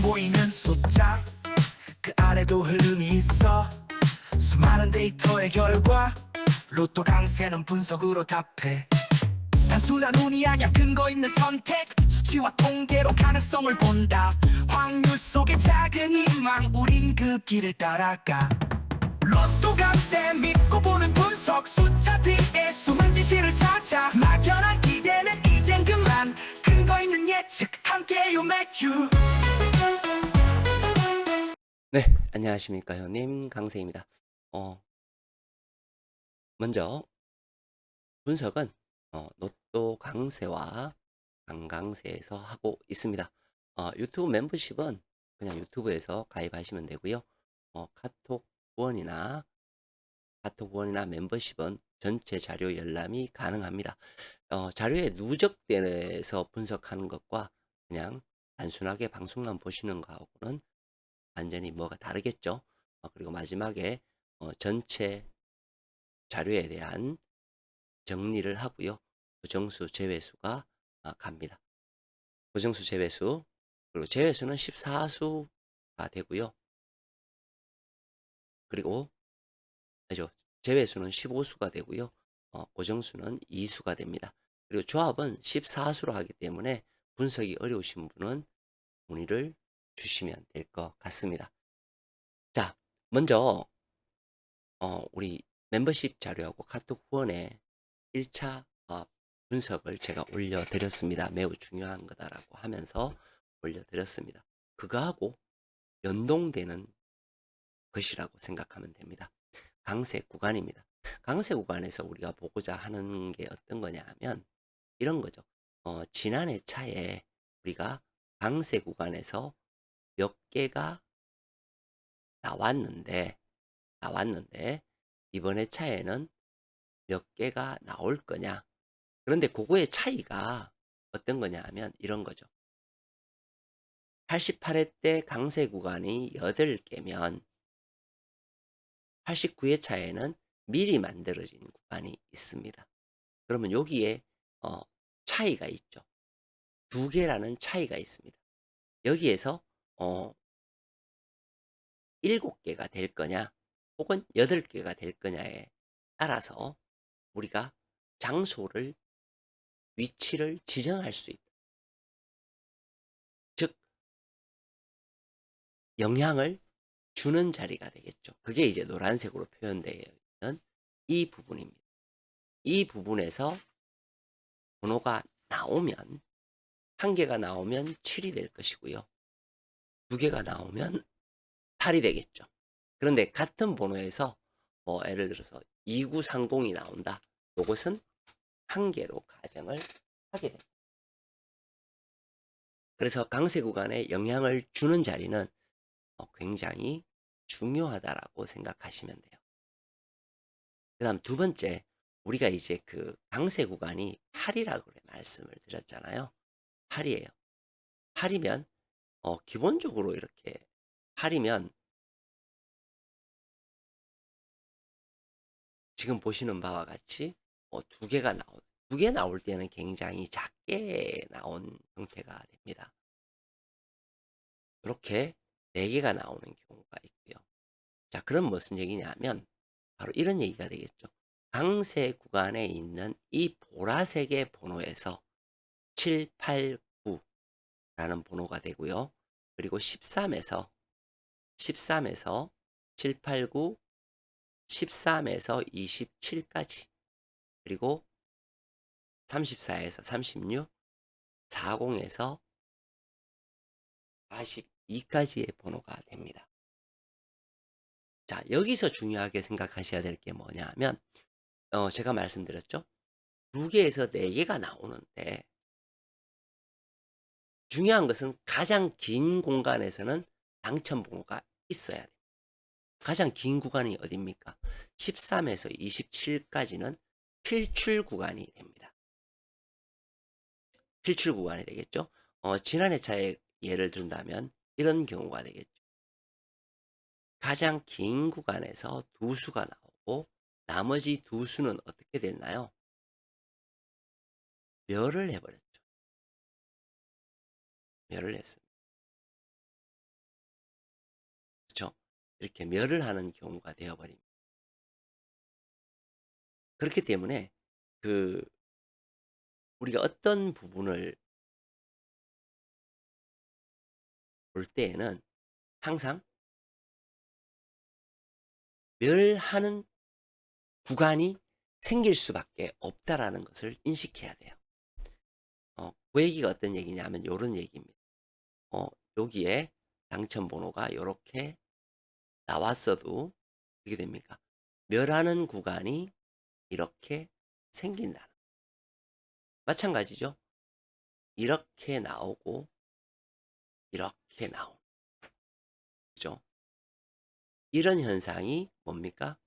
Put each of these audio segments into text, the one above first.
보이는 숫자 그 안에도 흐름이 있어 수많은 데이터의 결과 로또 강세는 분석으로 답해 단순한 운이 아냐 근거 있는 선택 수치와 통계로 가능성을 본다 확률 속의 작은 희망 우린 그 길을 따라가 로또 강세 믿고 보는 분석 숫자 뒤에 숨은 진실을 찾아 막연한 기대는 이젠 그만 근거 있는 예측 함께요 매주 네, 안녕하십니까, 형님. 강세입니다. 먼저 분석은 로또 강세와 강강세에서 하고 있습니다. 유튜브 멤버십은 그냥 유튜브에서 가입하시면 되고요. 카톡 후원이나 멤버십은 전체 자료 열람이 가능합니다. 자료에 누적돼서 분석하는 것과 그냥 단순하게 방송만 보시는 거하고는 완전히 뭐가 다르겠죠. 그리고 마지막에 전체 자료에 대한 정리를 하고요. 고정수 제외수가 갑니다. 고정수 제외수 그리고 제외수는 14수가 되고요. 그리고 아니죠. 제외수는 15수가 되고요. 고정수는 2수가 됩니다. 그리고 조합은 14수로 하기 때문에 분석이 어려우신 분은 문의를 주시면 될 것 같습니다. 자, 먼저 우리 멤버십 자료하고 카톡 후원에 1차 분석을 제가 올려드렸습니다. 매우 중요한 거다라고 하면서 올려드렸습니다. 그거하고 연동되는 것이라고 생각하면 됩니다. 강세 구간입니다. 강세 구간에서 우리가 보고자 하는 게 어떤 거냐 하면 이런 거죠. 지난해 차에 우리가 강세 구간에서 몇 개가 나왔는데 이번에 차에는 몇 개가 나올 거냐. 그런데 그거의 차이가 어떤 거냐 하면 이런 거죠. 88회 때 강세 구간이 8개면 89회 차에는 미리 만들어진 구간이 있습니다. 그러면 여기에 차이가 있죠. 2개라는 차이가 있습니다. 여기에서 7개가 될 거냐 혹은 8개가 될 거냐에 따라서 우리가 장소를 위치를 지정할 수 있다. 즉 영향을 주는 자리가 되겠죠. 그게 이제 노란색으로 표현되어 있는 이 부분입니다. 이 부분에서 번호가 나오면 1개가 나오면 7이 될 것이고요. 2개가 나오면 8이 되겠죠. 그런데 같은 번호에서 예를 들어서 2930이 나온다. 이것은 1개로 가정을 하게 됩니다. 그래서 강세 구간에 영향을 주는 자리는 굉장히 중요하다라고 생각하시면 돼요. 그 다음 두 번째, 우리가 이제 그 강세 구간이 8이라고 말씀을 드렸잖아요. 8이에요. 8이면, 기본적으로 이렇게 8이면 지금 보시는 바와 같이 2개 나올 때는 굉장히 작게 나온 형태가 됩니다. 이렇게 4개가 나오는 경우가 있고요. 자, 그럼 무슨 얘기냐면 바로 이런 얘기가 되겠죠. 강세 구간에 있는 이 보라색의 번호에서 7, 8, 9라는 번호가 되고요. 그리고 13에서 7, 8, 9, 13에서 27까지 그리고 34에서 36, 40에서 42까지의 번호가 됩니다. 자, 여기서 중요하게 생각하셔야 될 게 뭐냐 하면 제가 말씀드렸죠. 2개에서 4개가 나오는데 중요한 것은 가장 긴 공간에서는 당첨 번호가 있어야 돼요. 가장 긴 구간이 어디입니까? 13에서 27까지는 필출 구간이 됩니다. 필출 구간이 되겠죠. 지난해 차에 예를 든다면 이런 경우가 되겠죠. 가장 긴 구간에서 2수가 나오고 나머지 2수는 어떻게 됐나요? 멸을 해버렸죠. 멸을 했습니다. 이렇게 멸을 하는 경우가 되어버립니다. 그렇기 때문에 그 우리가 어떤 부분을 볼 때에는 항상 멸하는 구간이 생길 수밖에 없다라는 것을 인식해야 돼요. 그 얘기가 어떤 얘기냐면 요런 얘기입니다. 여기에 당첨 번호가 요렇게 나왔어도 어떻게 됩니까? 멸하는 구간이 이렇게 생긴다는. 마찬가지죠. 이렇게 나오고 이렇게 나오는. 그죠? 이런 현상이 뭡니까?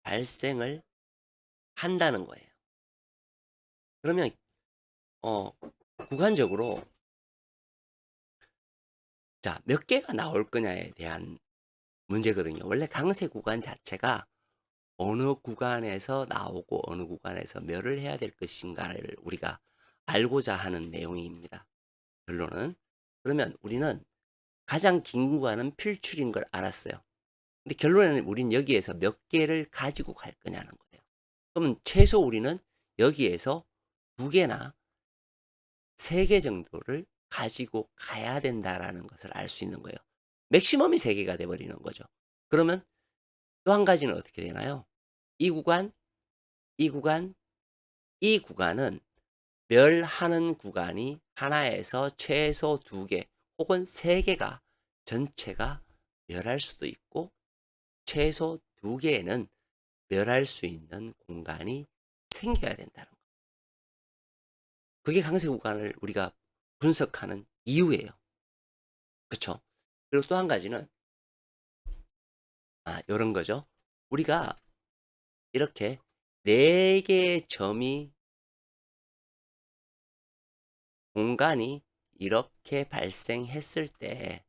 발생을 한다는 거예요. 그러면 구간적으로 자, 몇 개가 나올 거냐에 대한 문제거든요. 원래 강세 구간 자체가 어느 구간에서 나오고 어느 구간에서 멸을 해야 될 것인가를 우리가 알고자 하는 내용입니다. 결론은. 그러면 우리는 가장 긴 구간은 필출인 걸 알았어요. 근데 결론에는 우린 여기에서 몇 개를 가지고 갈 거냐는 거예요. 그러면 최소 우리는 여기에서 2개나 3개 정도를 가지고 가야 된다라는 것을 알 수 있는 거예요. 맥시멈이 3개가 돼 버리는 거죠. 그러면 또 한 가지는 어떻게 되나요? 이 구간, 이 구간, 이 구간은 멸하는 구간이 하나에서 최소 2개 혹은 3개가 전체가 멸할 수도 있고 최소 2개는 멸할 수 있는 공간이 생겨야 된다는 거예요. 그게 강세 구간을 우리가 분석하는 이유예요. 그쵸? 그리고 또 한 가지는 요런 거죠. 우리가 이렇게 4개의 점이 공간이 이렇게 발생했을 때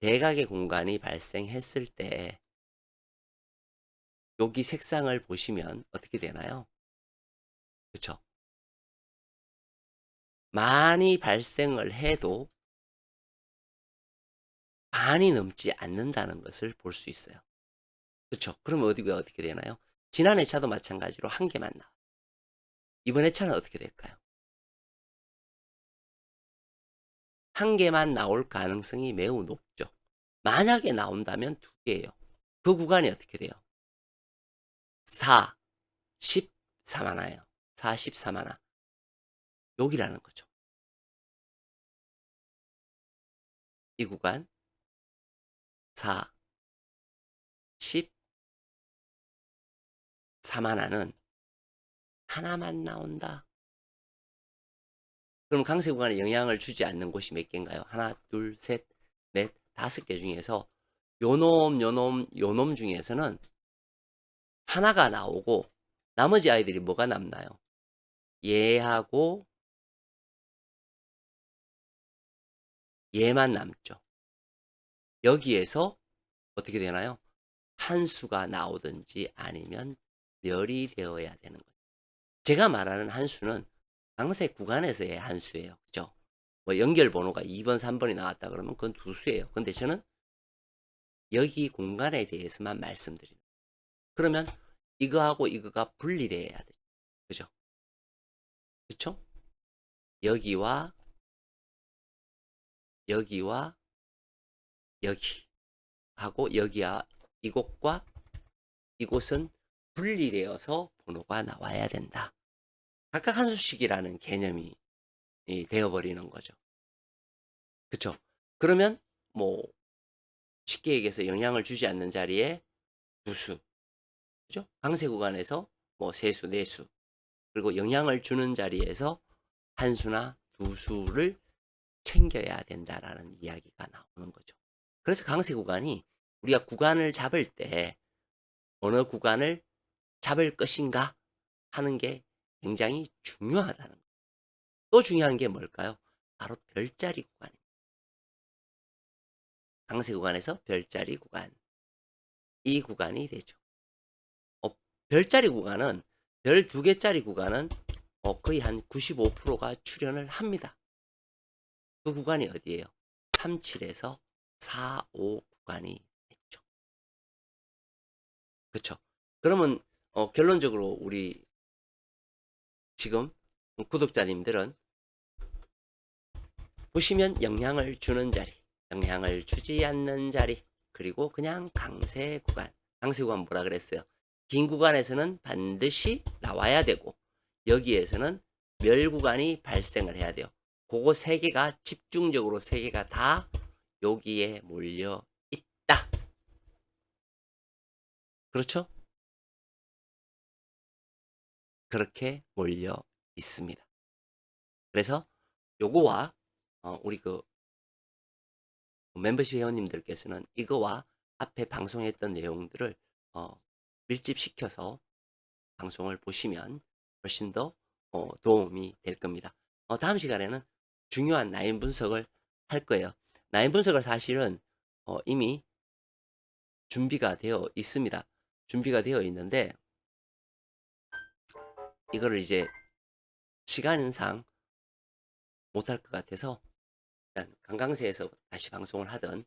대각의 공간이 발생했을 때 여기 색상을 보시면 어떻게 되나요? 그쵸? 많이 발생을 해도 반이 넘지 않는다는 것을 볼 수 있어요. 그쵸? 그럼 어떻게 되나요? 지난 회차도 마찬가지로 1개만 나와요. 이번 회차는 어떻게 될까요? 1개만 나올 가능성이 매우 높죠. 만약에 나온다면 2개예요. 그 구간이 어떻게 돼요? 4, 10, 4만화예요. 4, 10, 4만화. 여기라는 거죠. 이 구간 4, 10, 4만화는 하나만 나온다. 그럼 강세 구간에 영향을 주지 않는 곳이 몇 개인가요? 하나, 둘, 셋, 넷, 5개 중에서 요놈 중에서는 하나가 나오고 나머지 아이들이 뭐가 남나요? 얘하고 얘만 남죠. 여기에서 어떻게 되나요? 한 수가 나오든지 아니면 멸이 되어야 되는 거죠. 제가 말하는 한 수는 강세 구간에서의 한 수예요. 그죠? 뭐 연결 번호가 2번, 3번이 나왔다 그러면 그건 2수예요. 근데 저는 여기 공간에 대해서만 말씀드립니다. 그러면 이거하고 이거가 분리돼야 되죠. 그죠? 그쵸? 여기와 여기와 여기 하고 여기와 이곳과 이곳은 분리되어서 번호가 나와야 된다. 각각 한 수씩이라는 개념이 되어버리는 거죠. 그쵸? 그러면 뭐 쉽게 얘기해서 영향을 주지 않는 자리에 2수, 그죠? 강세 구간에서 뭐 3수, 4수, 그리고 영향을 주는 자리에서 1수나 2수를 챙겨야 된다라는 이야기가 나오는 거죠. 그래서 강세 구간이 우리가 구간을 잡을 때 어느 구간을 잡을 것인가 하는 게 굉장히 중요하다는 거예요. 또 중요한 게 뭘까요? 바로 별자리 구간입니다. 강세 구간에서 별자리 구간. 이 구간이 되죠. 별자리 구간은 별 2개짜리 구간은 거의 한 95%가 출현을 합니다. 그 구간이 어디예요? 37에서 4, 5 구간이 있죠. 그쵸? 그러면 결론적으로 우리 지금 구독자님들은 보시면 영향을 주는 자리, 영향을 주지 않는 자리, 그리고 그냥 강세 구간. 강세 구간 뭐라 그랬어요? 긴 구간에서는 반드시 나와야 되고 여기에서는 멸 구간이 발생을 해야 돼요. 그거 세 개가 집중적으로 세 개가 다 여기에 몰려 있다. 그렇죠? 그렇게 몰려 있습니다. 그래서 요거와 우리 그 멤버십 회원님들께서는 이거와 앞에 방송했던 내용들을 밀집시켜서 방송을 보시면 훨씬 더 도움이 될 겁니다. 다음 시간에는 중요한 라인 분석을 할 거예요. 라인 분석을 사실은 이미 준비가 되어 있습니다. 준비가 되어 있는데 이거를 이제 시간상 못할 것 같아서 일단 강강세에서 다시 방송을 하던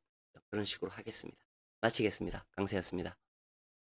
그런 식으로 하겠습니다. 마치겠습니다. 강세였습니다.